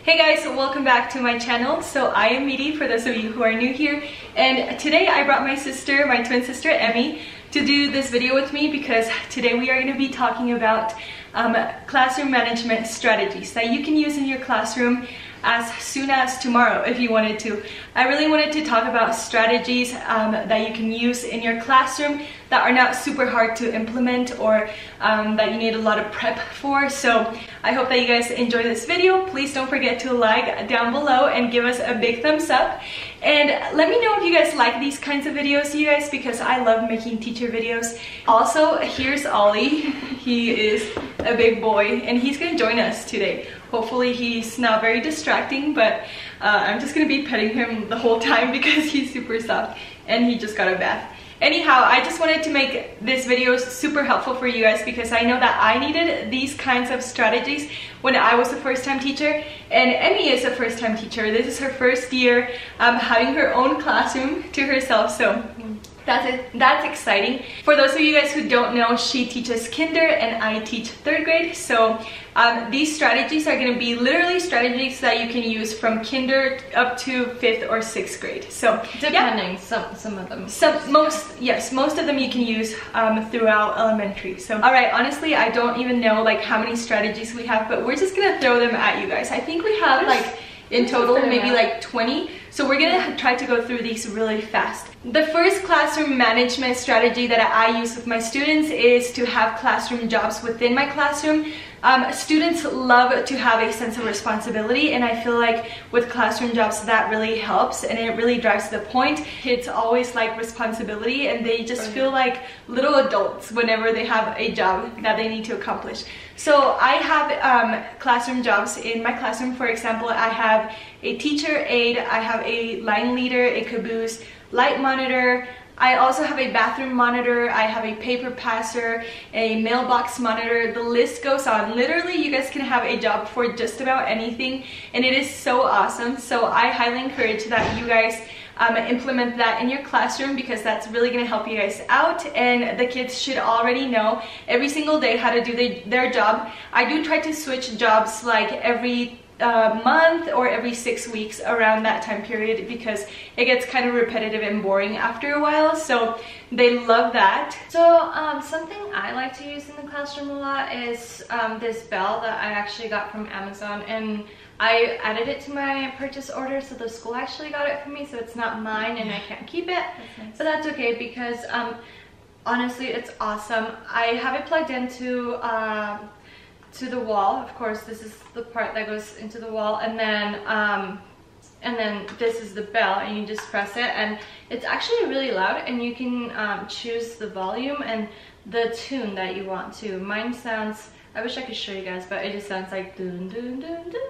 Hey guys, welcome back to my channel. So I am Miri for those of you who are new here, and today I brought my sister, my twin sister Emmy, to do this video with me because today we are going to be talking about classroom management strategies that you can use in your classroom as soon as tomorrow if you wanted to. I really wanted to talk about strategies that you can use in your classroom that are not super hard to implement or that you need a lot of prep for. So I hope that you guys enjoy this video. Please don't forget to like down below and give us a big thumbs up. And let me know if you guys like these kinds of videos, you guys, because I love making teacher videos. Also, here's Ollie. He is a big boy and he's gonna join us today. Hopefully he's not very distracting, but I'm just gonna be petting him the whole time because he's super soft and he just got a bath. Anyhow, I just wanted to make this video super helpful for you guys because I know that I needed these kinds of strategies when I was a first-time teacher, and Emmy is a first-time teacher. This is her first year having her own classroom to herself, so that's exciting. For those of you guys who don't know, she teaches kinder and I teach 3rd grade. So these strategies are going to be literally strategies that you can use from kinder up to 5th or 6th grade. So depending, yeah, some of them. Most of them you can use throughout elementary. So all right, honestly, I don't even know like how many strategies we have, but we're just gonna throw them at you guys. I think we have like in total maybe like 20. So we're gonna try to go through these really fast. The first classroom management strategy that I use with my students is to have classroom jobs within my classroom. Students love to have a sense of responsibility, and I feel like with classroom jobs that really helps and it really drives the point. Kids always like responsibility and they just feel like little adults whenever they have a job that they need to accomplish. So I have classroom jobs in my classroom. For example, I have a teacher aide, I have a line leader, a caboose, light monitor. I also have a bathroom monitor, I have a paper passer, a mailbox monitor. The list goes on. Literally, you guys can have a job for just about anything, and it is so awesome. So I highly encourage that you guys implement that in your classroom because that's really going to help you guys out, and the kids should already know every single day how to do their job. I do try to switch jobs like every month or every 6 weeks around that time period because it gets kind of repetitive and boring after a while, so they love that. So something I like to use in the classroom a lot is this bell that I actually got from Amazon, and I added it to my purchase order, so the school actually got it for me, so it's not mine and I can't keep it. That's nice. But that's okay because honestly it's awesome. I have it plugged into to the wall. Of course, this is the part that goes into the wall, and then this is the bell, and you just press it, and it's actually really loud, and you can choose the volume and the tune that you want to. Mine sounds, I wish I could show you guys, but it just sounds like dun dun dun dun.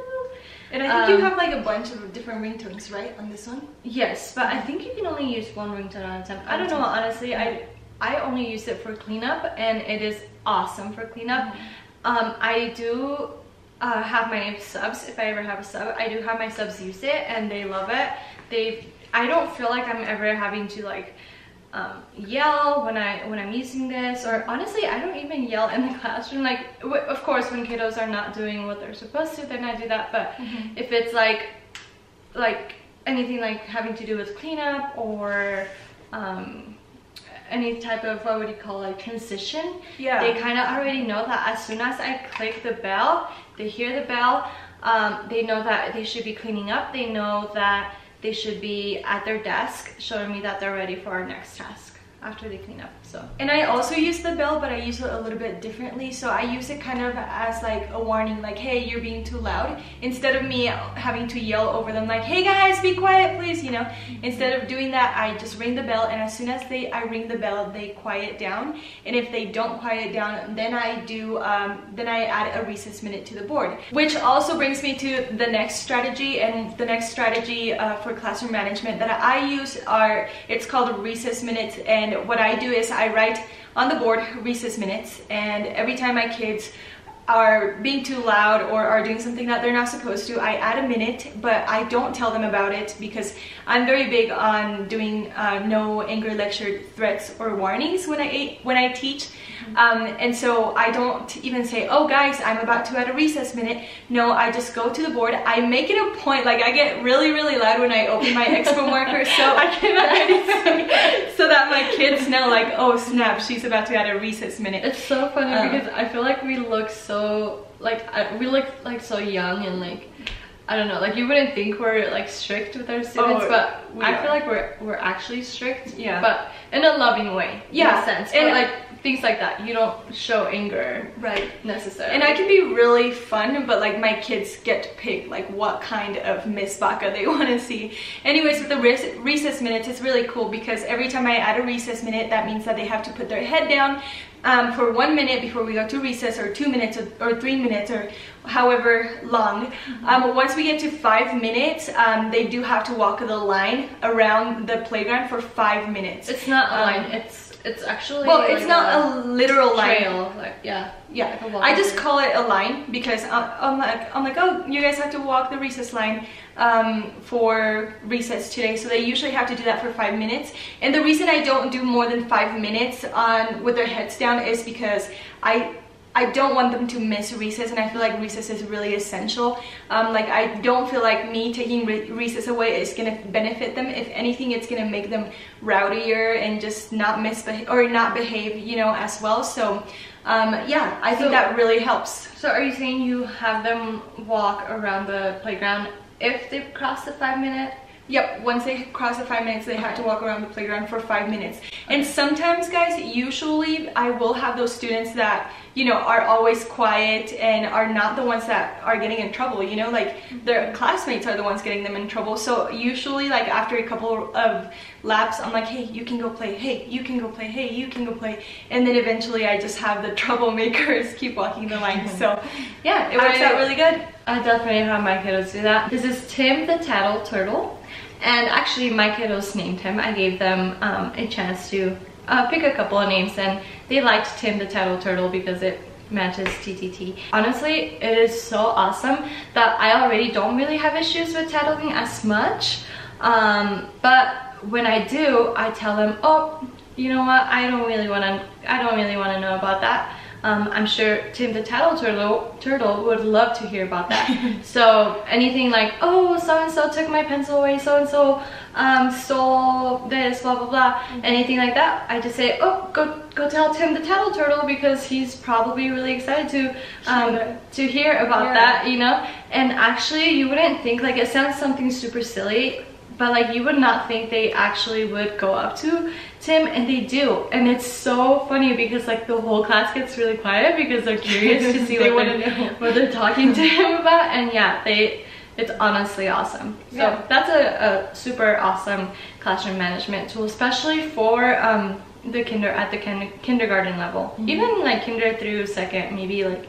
And I think you have like a bunch of different ringtones, right, on this one? Yes, but I think you can only use one ringtone at a time. I don't know, honestly. I only use it for cleanup, and it is awesome for cleanup. I do have my subs, if I ever have a sub, I do have my subs use it and they love it. I don't feel like I'm ever having to like yell when I'm using this, or honestly I don't even yell in the classroom. Like of course when kiddos are not doing what they're supposed to, then I do that, but if it's like anything like having to do with cleanup or any type of, what would you call, like transition, yeah, they kind of already know that as soon as I click the bell, they hear the bell, they know that they should be cleaning up, they know that they should be at their desk showing me that they're ready for our next task after they clean up. So, and I also use the bell, but I use it a little bit differently. So I use it kind of as like a warning, like, hey, you're being too loud, instead of me having to yell over them like, hey guys, be quiet please, you know. Instead of doing that, I just ring the bell, and as soon as I ring the bell, they quiet down, and if they don't quiet down, then I add a recess minute to the board. Which also brings me to the next strategy, and the next strategy for classroom management that I use it's called recess minutes. And what I do is I write on the board recess minutes, and every time my kids are being too loud or are doing something that they're not supposed to, I add a minute, but I don't tell them about it because I'm very big on doing no anger lecture threats or warnings when I teach. And so I don't even say, oh guys, I'm about to add a recess minute. No, I just go to the board. I make it a point, like I get really loud when I open my expo marker, so I can already see, so that my kids know, like, oh snap, she's about to add a recess minute. It's so funny because I feel like we look so like so young, and like, I don't know, like you wouldn't think we're like strict with our students, but I feel like we're actually strict, but in a loving way, in a sense. And like things like that, you don't show anger, necessarily. And I can be really fun, but like my kids get to pick like what kind of Miss Baca they want to see. Anyways, with the recess minutes, it's really cool because every time I add a recess minute, that means that they have to put their head down for 1 minute before we go to recess, or 2 minutes, or 3 minutes, or however long. Once we get to 5 minutes, they do have to walk the line around the playground for 5 minutes. It's not a line, it's actually, well, it's not a literal line. Trail, like, yeah. Like I just call it a line because I'm like, oh, you guys have to walk the recess line for recess today. So they usually have to do that for 5 minutes. And the reason I don't do more than 5 minutes with their heads down is because I don't want them to miss recess, and I feel like recess is really essential. Like I don't feel like me taking recess away is gonna benefit them. If anything, it's gonna make them rowdier and just not behave, you know, as well. So yeah, I think that really helps. So are you saying you have them walk around the playground if they've crossed the 5 minute? Yep, once they cross the 5 minutes, they have to walk around the playground for 5 minutes. And sometimes, guys, usually I will have those students that, you know, are always quiet and are not the ones that are getting in trouble, you know, like their classmates are the ones getting them in trouble. So usually, like after a couple of laps, I'm like, hey, you can go play, hey, you can go play, hey, you can go play. And then eventually I just have the troublemakers keep walking the line. So yeah, it works out really good. I definitely have my kiddos do that. This is Tim the Tattle Turtle. And actually my kiddos named him. I gave them a chance to pick a couple of names, and they liked Tim the Tattle Turtle because it matches TTT. Honestly, it is so awesome that I already don't really have issues with tattling as much. But when I do, I tell them, oh, you know what, I don't really want to know about that. I'm sure Tim the Tattle Turtle would love to hear about that. So anything like, oh, so-and-so took my pencil away, so-and-so stole this, blah, blah, blah, anything like that, I just say, oh, go tell Tim the Tattle Turtle, because he's probably really excited to hear about that, you know? And actually, you wouldn't think, like, it sounds something super silly, but like you would not think they actually would go up to Tim, and they do. And it's so funny because like the whole class gets really quiet because they're curious to see what they're talking to him about. And yeah, it's honestly awesome. So that's a super awesome classroom management tool, especially for the kindergarten level. Even like kinder through second, maybe, like,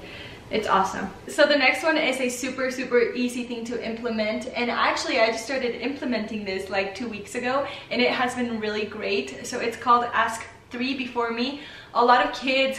it's awesome. So the next one is a super easy thing to implement, and actually I just started implementing this like 2 weeks ago, and it has been really great. So it's called Ask 3 Before Me. A lot of kids,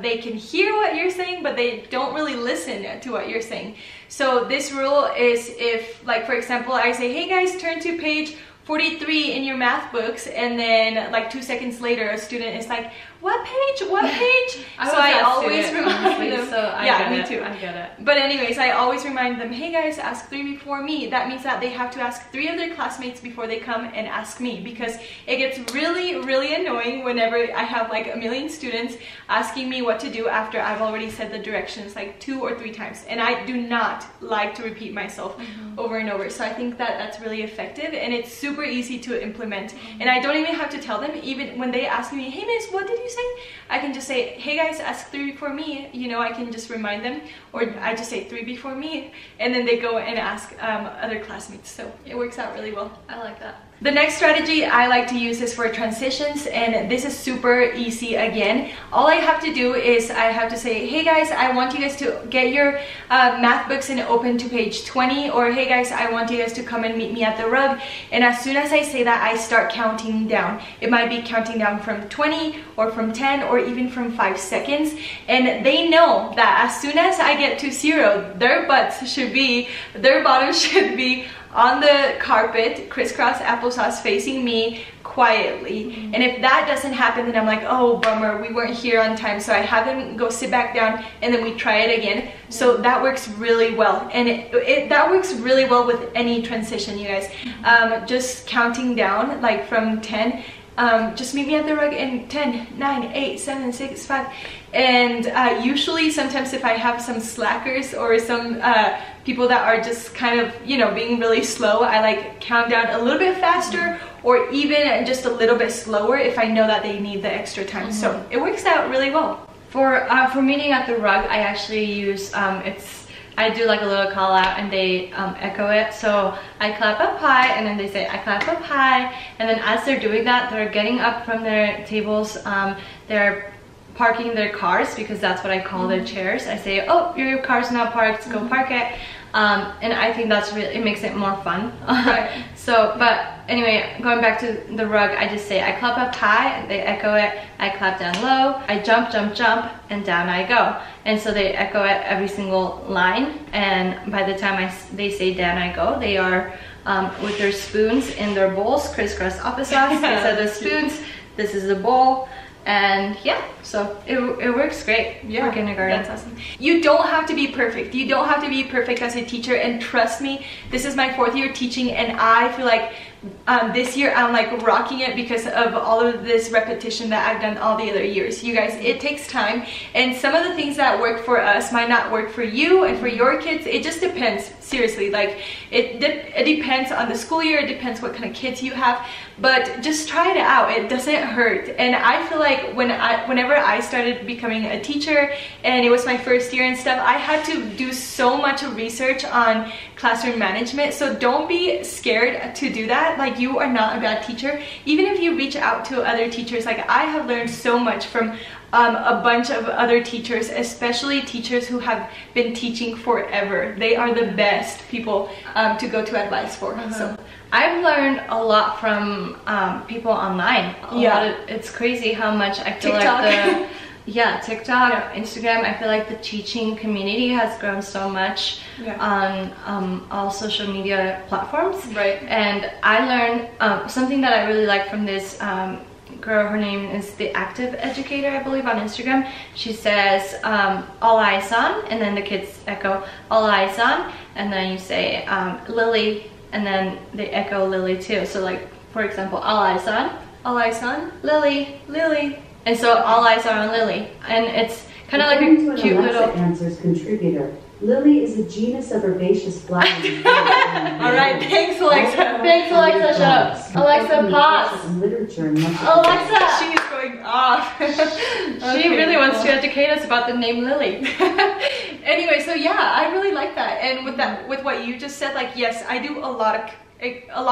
they can hear what you're saying, but they don't really listen to what you're saying. So this rule is, if, like, for example, I say, hey guys, turn to page 43 in your math books, and then like 2 seconds later a student is like, what page, what page? So I always remind them. So yeah, me too. I get it. But anyways, I always remind them, hey guys, ask 3 before me. That means that they have to ask 3 of their classmates before they come and ask me, because it gets really annoying whenever I have like a million students asking me what to do after I've already said the directions like 2 or 3 times, and I do not like to repeat myself over and over. So I think that that's really effective, and it's super easy to implement. And I don't even have to tell them. Even when they ask me, hey miss, what did you say? I can just say, hey guys, ask 3 before me. You know, I can just remind them, or I just say 3 before me, and then they go and ask other classmates. So it works out really well. I like that. The next strategy I like to use is for transitions, and this is super easy again. All I have to do is I have to say, hey guys, I want you guys to get your math books and open to page 20, or hey guys, I want you guys to come and meet me at the rug. And as soon as I say that, I start counting down. It might be counting down from 20 or from 10 or even from 5 seconds. And they know that as soon as I get to 0, their bottom should be on the carpet, crisscross applesauce, facing me quietly. And if that doesn't happen, then I'm like, oh bummer, we weren't here on time, so I have them go sit back down, and then we try it again. So that works really well, and that works really well with any transition, you guys. Just counting down, like from 10. Just meet me at the rug in 10, 9, 8, 7, 6, 5. And usually sometimes if I have some slackers or some people that are just kind of, you know, being really slow, I like count down a little bit faster or even just a little bit slower if I know that they need the extra time. So it works out really well. For meeting at the rug, I actually use, I do like a little call out and they echo it. So I clap up high and then they say, I clap up high. And then as they're doing that, they're getting up from their tables, they're parking their cars, because that's what I call their chairs. I say, oh, your car's not parked, go park it. And I think that's really, it makes it more fun. Right. So, but anyway, going back to the rug, I just say, I clap up high, and they echo it. I clap down low, I jump, jump, jump, and down I go. And so they echo it every single line. And by the time they say down I go, they are with their spoons in their bowls, crisscross applesauce. These are the spoons, this is the bowl. And yeah, so it works great for kindergarten. That's awesome. You don't have to be perfect. You don't have to be perfect as a teacher, and trust me, this is my 4th year teaching, and I feel like this year I'm like rocking it because of all of this repetition that I've done all the other years. You guys, it takes time, and some of the things that work for us might not work for you and for your kids. It just depends, seriously. Like it depends on the school year, it depends what kind of kids you have, but just try it out. It doesn't hurt. And I feel like whenever I started becoming a teacher and it was my 1st year and stuff, I had to do so much research on classroom management. So don't be scared to do that. Like, you are not a bad teacher. Even if you reach out to other teachers, like I have learned so much from a bunch of other teachers, especially teachers who have been teaching forever. They are the best people to go to advice for. So I've learned a lot from people online. It's crazy how much I feel like TikTok, Instagram, I feel like the teaching community has grown so much on all social media platforms. Right. And I learned something that I really like from this girl. Her name is the Active Educator, I believe, on Instagram. She says all eyes on, and then the kids echo all eyes on, and then you say Lily, and then they echo Lily too. So like, for example, all eyes on Lily, Lily. And so all eyes are on Lily, and it's kind of like a cute little answers contributor. Lily is a genus of herbaceous flowers. All right, thanks, Alexa. Thanks, Alexa. Shut up. Alexa, pause. Alexa, she's going off. She really wants to educate us about the name Lily. Anyway, so yeah, I really like that. And with what you just said, like, yes, I do a lot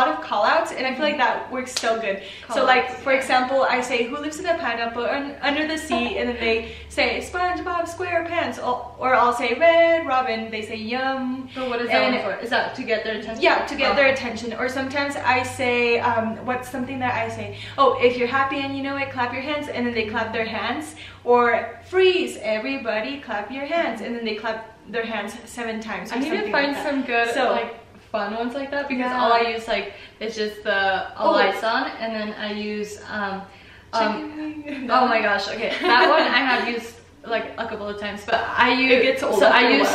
of call outs, and I feel like that works so good. So like, for example, I say, who lives in a pineapple under the sea, and then they say SpongeBob SquarePants, or I'll say Red Robin, they say yum. So what is that one for? Is that to get their attention? Yeah, to get their attention. Or sometimes I say, what's something that I say? Oh, if you're happy and you know it, clap your hands, and then they clap their hands. Or freeze, everybody clap your hands, and then they clap their hands 7 times. I need to find some good fun ones like that, because all I use is just the all lights on, and then I use oh my gosh, okay, that one I have used like a couple of times, but I use it gets old. So I used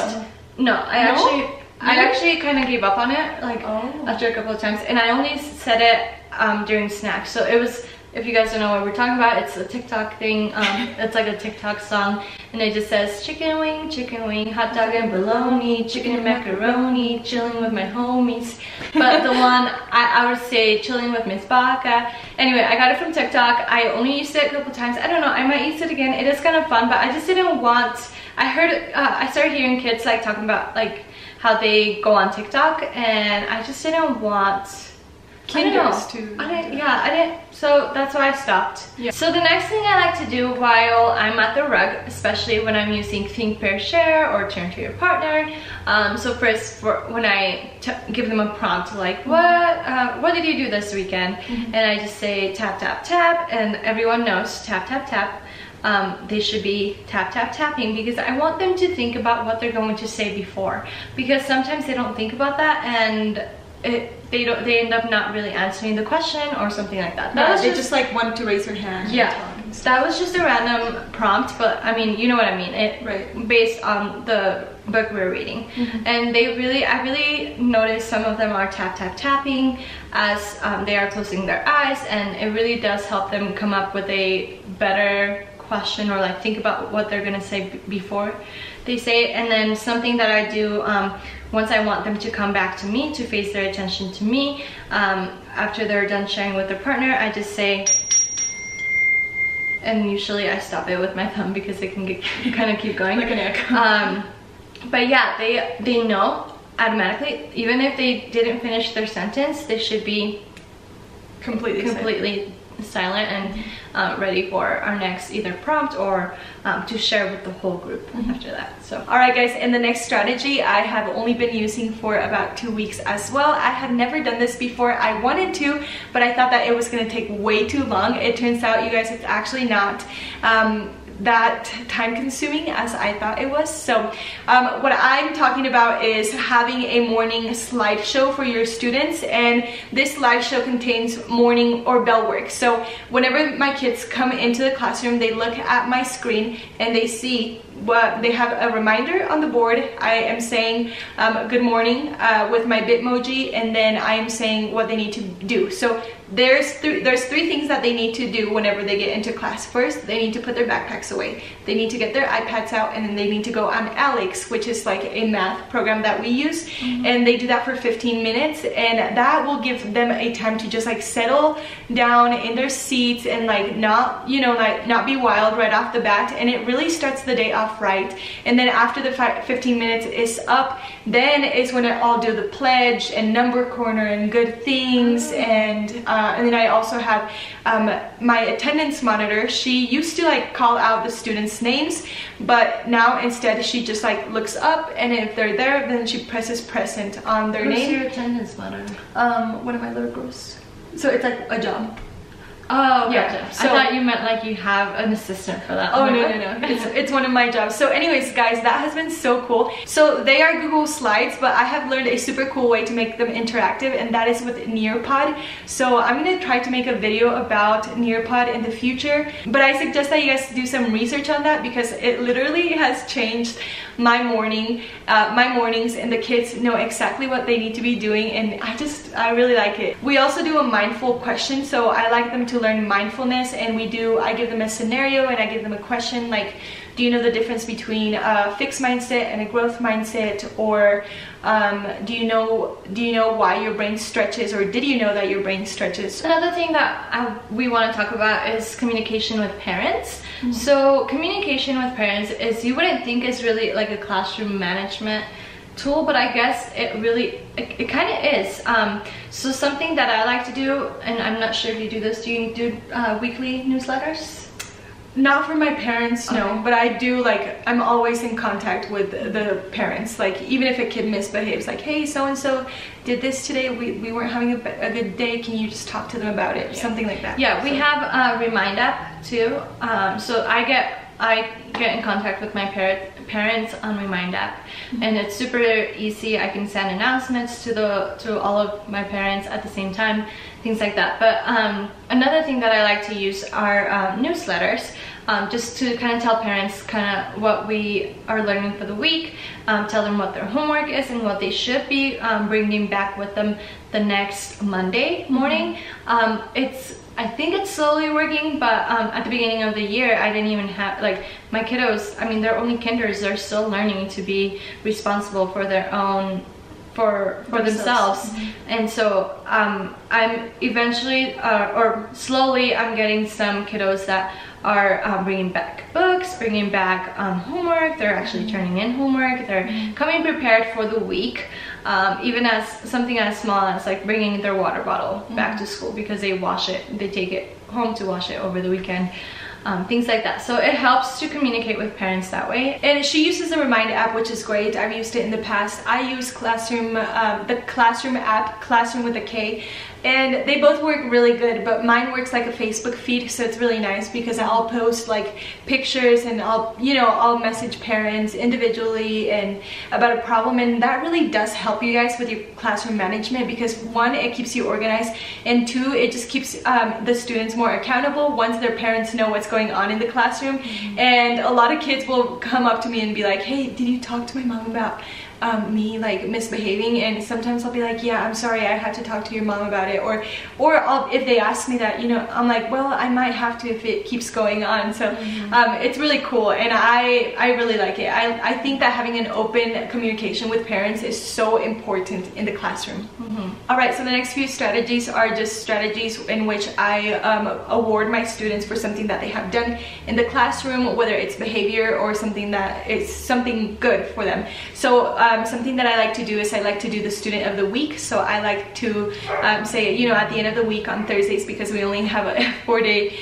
I actually kind of gave up on it after a couple of times, and I only said it during snacks. So it was, if you guys don't know what we're talking about, it's a TikTok thing. It's like a TikTok song, and it just says chicken wing, hot dog and bologna, chicken and macaroni, chilling with my homies. But the one I would say chilling with Miss Baca. Anyway, I got it from TikTok. I only used it a couple times. I don't know, I might use it again. It is kind of fun, but I just didn't want. I started hearing kids talking about how they go on TikTok, and I just didn't want Kinders too. I didn't. So that's why I stopped. Yeah. So the next thing I like to do while I'm at the rug, especially when I'm using think, pair, share or turn to your partner. So first, when I give them a prompt like what did you do this weekend, and I just say tap tap tap, and everyone knows tap tap tap. They should be tap tap tapping, because I want them to think about what they're going to say before, because sometimes they don't think about that, and they end up not really answering the question or something like that. They just like want to raise their hand. Yeah, that was just a random prompt, but I mean, you know what I mean. Based on the book we're reading. And I really noticed some of them are tap tap tapping as they are closing their eyes, and it really does help them come up with a better question, or like think about what they're gonna say before they say it. And then something that I do once I want them to come back to me, to face their attention to me, after they're done sharing with their partner, I just say, and usually I stop it with my thumb because it can kind of keep going like an echo. But yeah, they know automatically, even if they didn't finish their sentence, they should be completely silent and ready for our next either prompt or to share with the whole group after that. So alright guys, and the next strategy I have only been using for about 2 weeks as well. I have never done this before. I wanted to, but I thought that it was going to take way too long. It turns out, you guys, it's actually not that time consuming as I thought it was. So what I'm talking about is having a morning slideshow for your students, and this slideshow contains morning or bell work. So whenever my kids come into the classroom, they look at my screen and they see what they have a reminder on the board. I am saying good morning with my Bitmoji, and then I am saying what they need to do. So there's three things that they need to do whenever they get into class. First, they need to put their backpacks away. They need to get their iPads out, and then they need to go on Alex, which is like a math program that we use. And they do that for 15 minutes, and that will give them a time to just like settle down in their seats and like not be wild right off the bat. And it really starts the day off right. And then after the 15 minutes is up, then is when I'll do the pledge and number corner and good things. And then I also have my attendance monitor. She used to like call out the students' names, but now instead she just like looks up, and if they're there, then she presses present on their name. What's your attendance monitor? One of my little girls. So it's like a job. Oh, yeah. Gotcha. So, I thought you meant like you have an assistant for that. Oh, no. It's one of my jobs. So anyways, guys, that has been so cool. So they are Google Slides, but I have learned a super cool way to make them interactive, and that is with Nearpod. So I'm going to try to make a video about Nearpod in the future, but I suggest that you guys do some research on that, because it literally has changed my mornings, and the kids know exactly what they need to be doing, and I really like it. We also do a mindful question, so I like them to learn mindfulness, and I give them a scenario and I give them a question like, do you know the difference between a fixed mindset and a growth mindset? Or do you know why your brain stretches, or did you know that your brain stretches? Another thing that we want to talk about is communication with parents. So communication with parents is, you wouldn't think is really like a classroom management tool, but I guess it kind of is. So something that I like to do, and I'm not sure if you do this, do you do weekly newsletters? Not for my parents, no, but I do, like, I'm always in contact with the parents. Like, even if a kid misbehaves, like, hey, so-and-so did this today, we weren't having a good day, can you just talk to them about it? Something like that. Yeah, we have a Remind app too. So I get in contact with my parents on Remind app, and it's super easy. I can send announcements to all of my parents at the same time, things like that. But another thing that I like to use are newsletters, just to kind of tell parents kind of what we are learning for the week, tell them what their homework is and what they should be bringing back with them the next Monday morning. I think it's slowly working, but at the beginning of the year, I didn't even have, like, my kiddos, I mean, they're only kinders, they're still learning to be responsible for their own, for themselves. And so I'm eventually, or slowly, I'm getting some kiddos that are bringing back books, bringing back homework. They're actually turning in homework. They're coming prepared for the week. Even as something as small as like bringing their water bottle back to school because they wash it, they take it home to wash it over the weekend. Things like that. So it helps to communicate with parents that way. And she uses the Remind app, which is great. I've used it in the past. I use Classroom, the Classroom app, Classroom with a K, and they both work really good, but mine works like a Facebook feed, so it's really nice because I'll post like pictures and I'll message parents individually and about a problem, and that really does help you guys with your classroom management because one, it keeps you organized, and two, it just keeps the students more accountable once their parents know what's going on in the classroom. And a lot of kids will come up to me and be like, hey, did you talk to my mom about me like misbehaving? And sometimes I'll be like, yeah, I'm sorry, I have to talk to your mom about it, or if they ask me that, I'm like, well, I might have to if it keeps going on. So it's really cool, and I really like it. I think that having an open communication with parents is so important in the classroom. All right, so the next few strategies are just strategies in which I award my students for something that they have done in the classroom, whether it's behavior or something that is something good for them. So something that I like to do is I like to do the student of the week. So I like to say, at the end of the week on Thursdays, because we only have a 4-day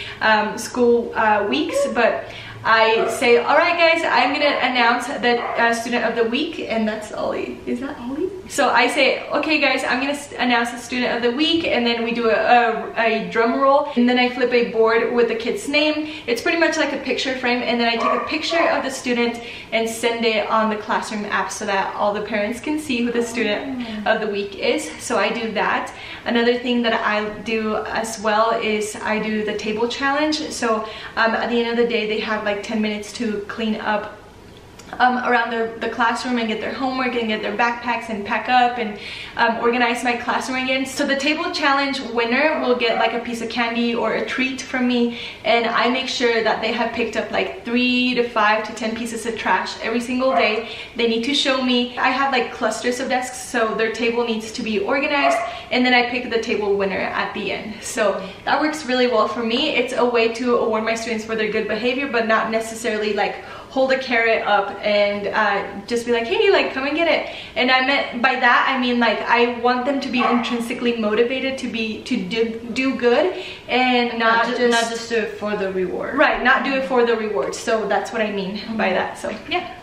school weeks, but I say, all right guys, I'm gonna announce the student of the week, and that's Ollie. Is that Ollie? So I say, okay guys, I'm gonna announce the student of the week, and then we do a drum roll, and then I flip a board with the kid's name. It's pretty much like a picture frame, and then I take a picture of the student and send it on the Classroom app so that all the parents can see who the student of the week is. So I do that. Another thing that I do as well is I do the table challenge. So at the end of the day, they have like 10 minutes to clean up around the classroom and get their homework and get their backpacks and pack up and organize my classroom again. So the table challenge winner will get like a piece of candy or a treat from me, and I make sure that they have picked up like 3 to 5 to 10 pieces of trash every single day. They need to show me. I have like clusters of desks, so their table needs to be organized, and then I pick the table winner at the end. So that works really well for me. It's a way to award my students for their good behavior, but not necessarily like hold a carrot up and just be like, hey, like come and get it. And by that I mean like I want them to be intrinsically motivated to do good, and not just do it for the reward. Right, not do it for the reward. So that's what I mean by that. So yeah.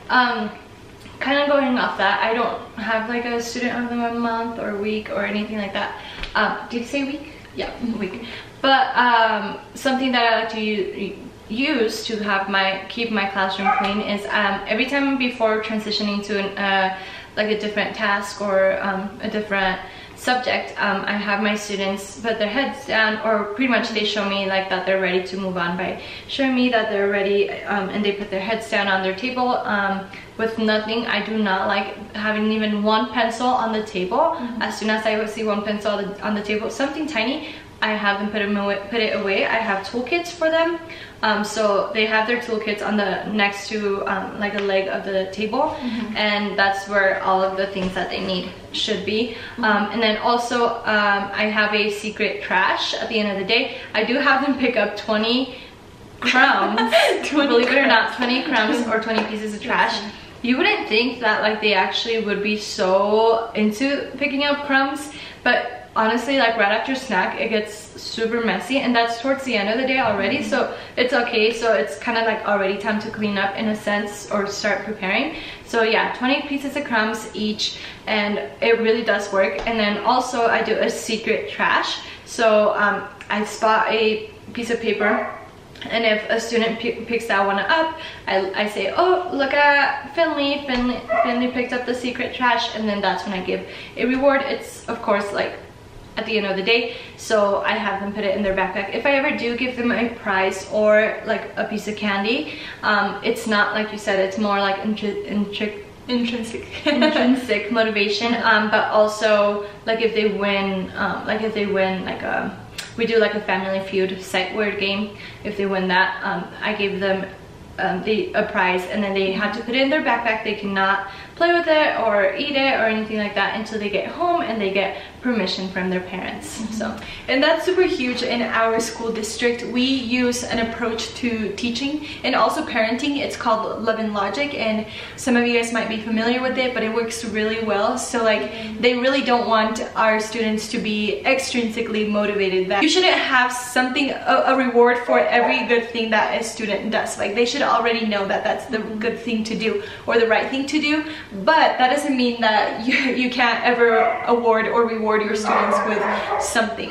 Kind of going off that, I don't have like a student of the month or week or anything like that. Did you say week? Yeah, week. But something that I like to use to have keep my classroom clean is every time before transitioning to like a different task or a different subject, I have my students put their heads down, or pretty much they show me like that they're ready to move on by showing me that they're ready, and they put their heads down on their table with nothing. I do not like having even one pencil on the table. As soon as I see one pencil on the table, something tiny, I have them put it away. I have toolkits for them, so they have their toolkits on the next to like a leg of the table, and that's where all of the things that they need should be. And then also I have a secret trash at the end of the day. I do have them pick up 20 crumbs, believe it or not, 20 crumbs or 20 pieces of trash. You wouldn't think that like they actually would be so into picking up crumbs, but honestly, like right after snack, it gets super messy, and that's towards the end of the day already, so it's okay. So it's kind of like already time to clean up in a sense, or start preparing. So yeah, 20 pieces of crumbs each, and it really does work. And then also I do a secret trash. So I spot a piece of paper, and if a student picks that one up, I say, oh, look at Finley picked up the secret trash, and then that's when I give a reward. It's of course like at the end of the day, so I have them put it in their backpack. If I ever do give them a prize or like a piece of candy, it's not like you said, it's more like intrinsic motivation, but also like if they win, we do like a Family Feud sight word game. If they win that, I gave them a prize, and then they have to put it in their backpack. They cannot play with it or eat it or anything like that until they get home and they get permission from their parents. And that's super huge in our school district. We use an approach to teaching and also parenting. It's called Love and Logic, and some of you guys might be familiar with it, but it works really well. So like they really don't want our students to be extrinsically motivated. That you shouldn't have something, a reward for every good thing that a student does. Like they should already know that that's the good thing to do or the right thing to do, but that doesn't mean that you can't ever award or reward your students with something.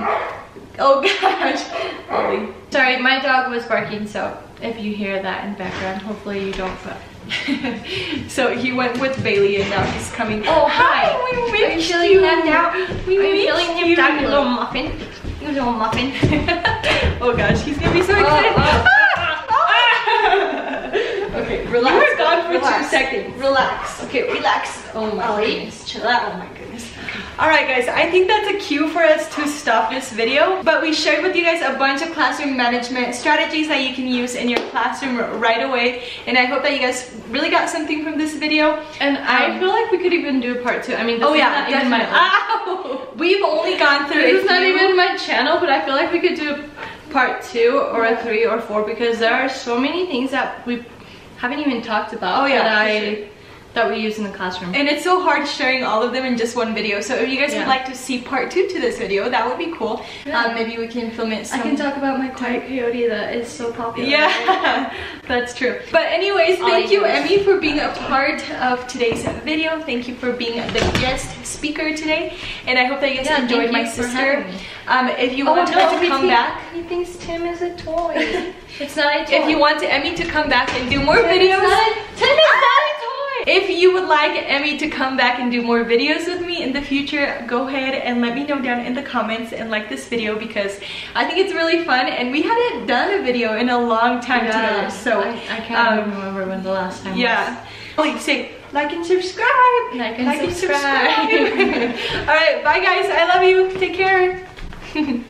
Oh gosh, Ollie. Sorry, my dog was barking, so if you hear that in the background, hopefully you don't. So he went with Bailey and now he's coming. Oh, hi! We Are you feeling left out? Are you feeling feeling left out, you little muffin? You little muffin. Oh gosh, he's gonna be so excited. Okay, relax. You were gone for 2 seconds. Relax. Okay, relax. Oh my goodness. Chill out. Oh my goodness. Alright guys, I think that's a cue for us to stop this video, but we shared with you guys a bunch of classroom management strategies that you can use in your classroom right away, and I hope that you guys really got something from this video. And I feel like we could even do a part 2. I mean, this is not even my We've only gone through This is not even my channel, but I feel like we could do a part 2 or a 3 or 4 because there are so many things that we haven't even talked about that we use in the classroom. And it's so hard sharing all of them in just one video. So if you guys would like to see part 2 to this video, that would be cool. Maybe we can film it I can talk about my quiet coyote that is so popular. Yeah, that's true. But anyways, thank you, Emmy, for being a part of today's video. Thank you for being the guest speaker today. And I hope that you guys enjoyed my sister. If you want her to come back. He thinks Tim is a toy. It's not a toy. If you want Emmy to come back and do more videos. Tim is not a toy. If you would like Emmy to come back and do more videos with me in the future, go ahead and let me know down in the comments and like this video because I think it's really fun and we hadn't done a video in a long time together. So I can't even remember when the last time was. Like say like and subscribe. Like and subscribe. Alright, bye guys. I love you. Take care.